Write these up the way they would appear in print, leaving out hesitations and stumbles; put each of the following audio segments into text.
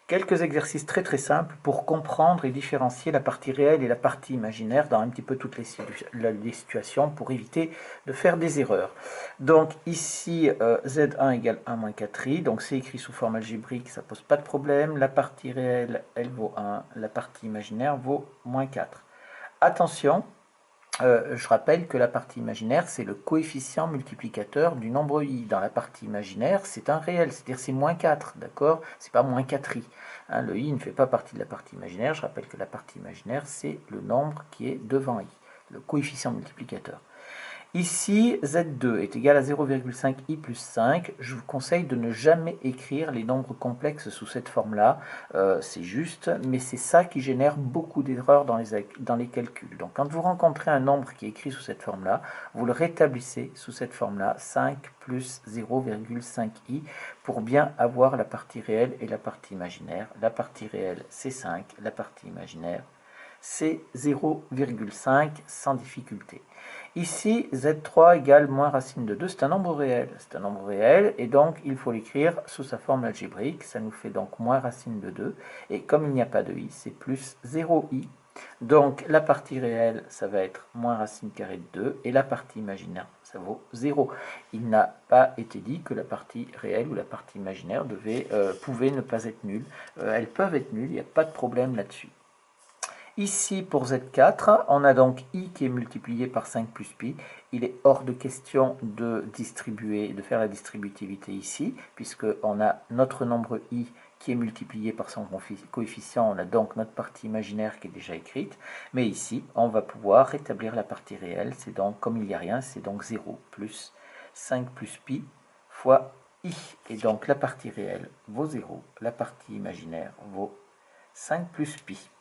Quelques exercices très très simples pour comprendre et différencier la partie réelle et la partie imaginaire dans un petit peu toutes les situations pour éviter de faire des erreurs. Donc ici, Z1 égale 1 moins 4i, donc c'est écrit sous forme algébrique, ça pose pas de problème. La partie réelle, elle vaut 1, la partie imaginaire vaut moins 4. Attention, je rappelle que la partie imaginaire, c'est le coefficient multiplicateur du nombre i. Dans la partie imaginaire, c'est un réel, c'est-à-dire c'est moins 4, d'accord? C'est pas moins 4i. Hein, le i ne fait pas partie de la partie imaginaire. Je rappelle que la partie imaginaire, c'est le nombre qui est devant i, le coefficient multiplicateur. Ici, Z2 est égal à 0,5i plus 5. Je vous conseille de ne jamais écrire les nombres complexes sous cette forme-là. C'est juste, mais c'est ça qui génère beaucoup d'erreurs dans les calculs. Donc quand vous rencontrez un nombre qui est écrit sous cette forme-là, vous le rétablissez sous cette forme-là, 5 plus 0,5i, pour bien avoir la partie réelle et la partie imaginaire. La partie réelle, c'est 5, la partie imaginaire, c'est 0,5 sans difficulté. Ici, Z3 égale moins racine de 2, c'est un nombre réel. C'est un nombre réel, et donc il faut l'écrire sous sa forme algébrique. Ça nous fait donc moins racine de 2. Et comme il n'y a pas de i, c'est plus 0i. Donc la partie réelle, ça va être moins racine carrée de 2, et la partie imaginaire, ça vaut 0. Il n'a pas été dit que la partie réelle ou la partie imaginaire pouvait ne pas être nulle. Elles peuvent être nulles, il n'y a pas de problème là-dessus. Ici, pour Z4, on a donc i qui est multiplié par 5 plus pi. Il est hors de question de faire la distributivité ici, puisqu'on a notre nombre i qui est multiplié par son coefficient. On a donc notre partie imaginaire qui est déjà écrite. Mais ici, on va pouvoir rétablir la partie réelle. C'est donc, comme il n'y a rien, c'est donc 0 plus 5 plus pi fois i. Et donc, la partie réelle vaut 0. La partie imaginaire vaut 5 plus pi.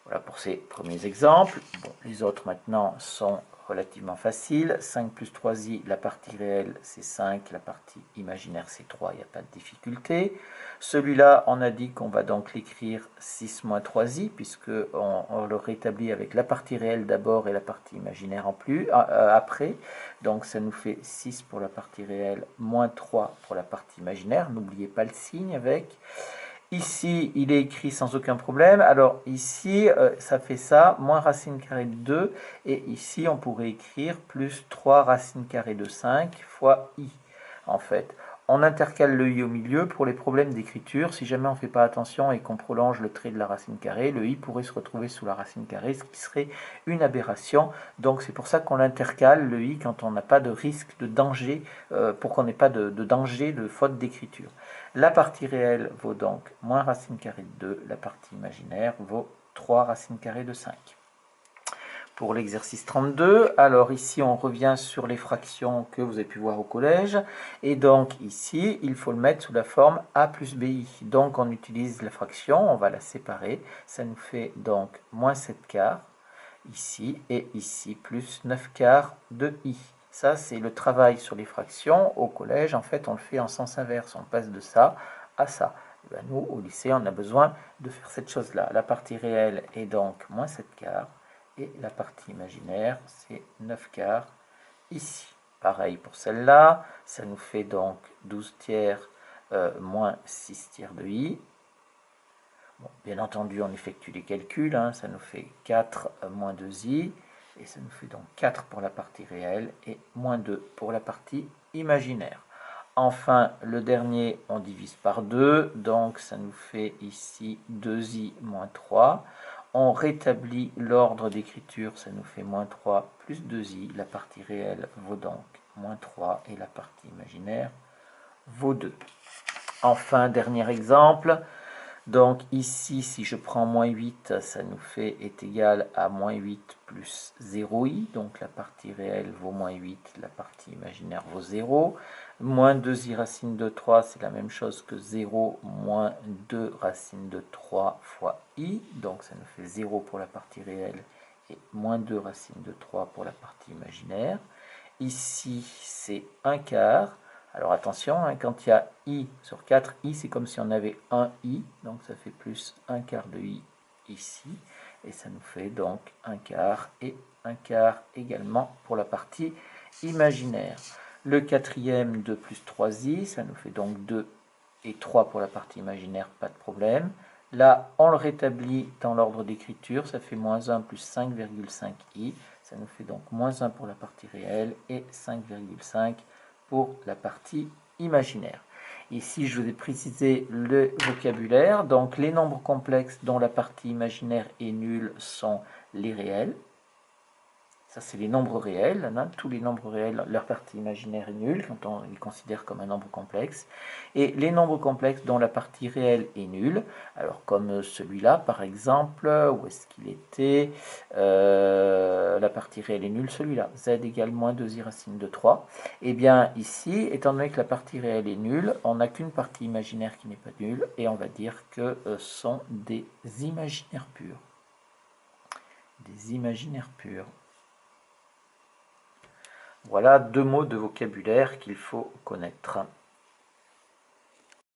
Voilà pour ces premiers exemples. Bon, les autres maintenant sont relativement faciles. 5 plus 3i, la partie réelle c'est 5, la partie imaginaire c'est 3, il n'y a pas de difficulté. Celui-là, on a dit qu'on va donc l'écrire 6 moins 3i, puisqu'on le rétablit avec la partie réelle d'abord et la partie imaginaire après. Donc ça nous fait 6 pour la partie réelle, moins 3 pour la partie imaginaire. N'oubliez pas le signe avec. Ici, il est écrit sans aucun problème. Alors ici, ça fait ça, moins racine carrée de 2. Et ici, on pourrait écrire plus 3 racine carrée de 5 fois i. En fait, on intercale le i au milieu pour les problèmes d'écriture. Si jamais on ne fait pas attention et qu'on prolonge le trait de la racine carrée, le i pourrait se retrouver sous la racine carrée, ce qui serait une aberration. Donc c'est pour ça qu'on l'intercale, le i, quand on n'a pas de risque de danger, pour qu'on n'ait pas de danger de faute d'écriture. La partie réelle vaut donc moins racine carrée de 2, la partie imaginaire vaut 3 racine carrée de 5. Pour l'exercice 32, alors ici on revient sur les fractions que vous avez pu voir au collège, et donc ici il faut le mettre sous la forme a plus bi. Donc on utilise la fraction, on va la séparer, ça nous fait donc moins 7 quarts ici, et ici plus 9 quarts de i. Ça, c'est le travail sur les fractions. Au collège, en fait, on le fait en sens inverse. On passe de ça à ça. Et bien, nous, au lycée, on a besoin de faire cette chose-là. La partie réelle est donc moins 7 quarts. Et la partie imaginaire, c'est 9 quarts ici. Pareil pour celle-là. Ça nous fait donc 12 tiers moins 6 tiers de i. Bon, bien entendu, on effectue les calculs. Hein. Ça nous fait 4 moins 2i. Et ça nous fait donc 4 pour la partie réelle et moins 2 pour la partie imaginaire. Enfin, le dernier, on divise par 2, donc ça nous fait ici 2i moins 3. On rétablit l'ordre d'écriture, ça nous fait moins 3 plus 2i. La partie réelle vaut donc moins 3 et la partie imaginaire vaut 2. Enfin, dernier exemple. Donc ici, si je prends moins 8, ça nous fait est égal à moins 8 plus 0i. Donc la partie réelle vaut moins 8, la partie imaginaire vaut 0. Moins 2i racine de 3, c'est la même chose que 0 moins 2 racine de 3 fois i. Donc ça nous fait 0 pour la partie réelle et moins 2 racine de 3 pour la partie imaginaire. Ici, c'est 1 quart. Alors attention, hein, quand il y a i sur 4, i c'est comme si on avait un i, donc ça fait plus 1 quart de i ici, et ça nous fait donc 1 quart et 1 quart également pour la partie imaginaire. Le quatrième, 2 plus 3i, ça nous fait donc 2 et 3 pour la partie imaginaire, pas de problème. Là, on le rétablit dans l'ordre d'écriture, ça fait moins 1 plus 5,5i. Ça nous fait donc moins 1 pour la partie réelle et 5,5 pour la partie imaginaire. Ici, je vous ai précisé le vocabulaire. Donc, les nombres complexes dont la partie imaginaire est nulle sont les réels. Ça, c'est les nombres réels. Tous les nombres réels, leur partie imaginaire est nulle quand on les considère comme un nombre complexe. Et les nombres complexes dont la partie réelle est nulle, alors comme celui-là par exemple, où est-ce qu'il était la partie réelle est nulle, celui-là, z égale moins 2i racine de 3. Et bien ici, étant donné que la partie réelle est nulle, on n'a qu'une partie imaginaire qui n'est pas nulle, et on va dire que ce sont des imaginaires purs. Des imaginaires purs. Voilà 2 mots de vocabulaire qu'il faut connaître.